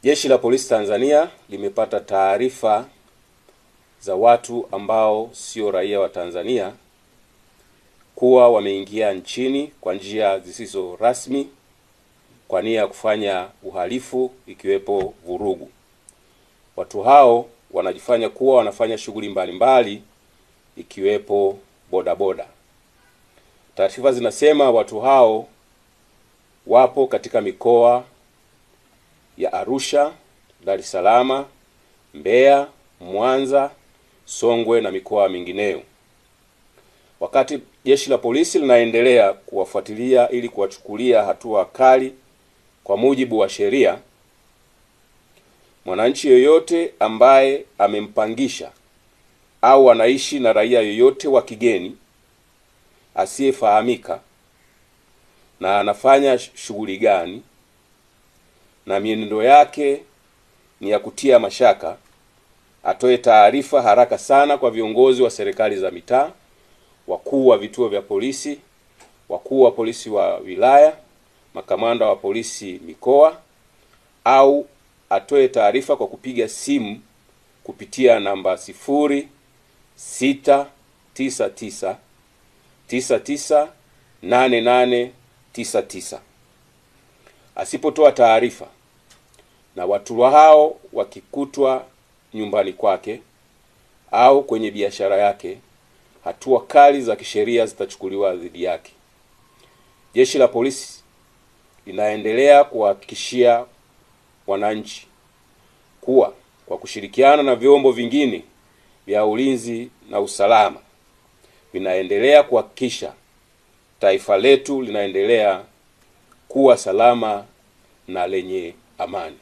Jeshi la Polisi Tanzania limepata taarifa za watu ambao sio raia wa Tanzania kuwa wameingia nchini kwa njia zisizo rasmi kwa nia ya kufanya uhalifu ikiwepo vurugu. Watu hao wanajifanya kuwa wanafanya shughuli mbalimbali ikiwepo bodaboda. Taarifa zinasema watu hao wapo katika mikoa ya Arusha, Dar es Salaam, Mbeya, Mwanza, Songwe na mikoa mingineyo. Wakati jeshi la polisi linaendelea kuwafuatilia ili kuwachukulia hatua kali kwa mujibu wa sheria, mwananchi yoyote ambaye amempangisha au anaishi na raia yoyote wa kigeni asiyefahamika na anafanya shughuli gani na mienendo yake ni ya kutia mashaka, atoe taarifa haraka sana kwa viongozi wa serikali za mitaa, wakuu wa vituo vya polisi, wakuu wa polisi wa wilaya, makamanda wa polisi mikoa, au atoe taarifa kwa kupiga simu kupitia namba 0699998899. Asipotoa taarifa na watu hao wakikutwa nyumbani kwake au kwenye biashara yake, hatua kali za kisheria zitachukuliwa dhidi yake. Jeshi la polisi linaendelea kuhakikishia wananchi kuwa kwa kushirikiana na vyombo vingine vya ulinzi na usalama vinaendelea kuhakikisha taifa letu linaendelea kuwa salama na lenye amani.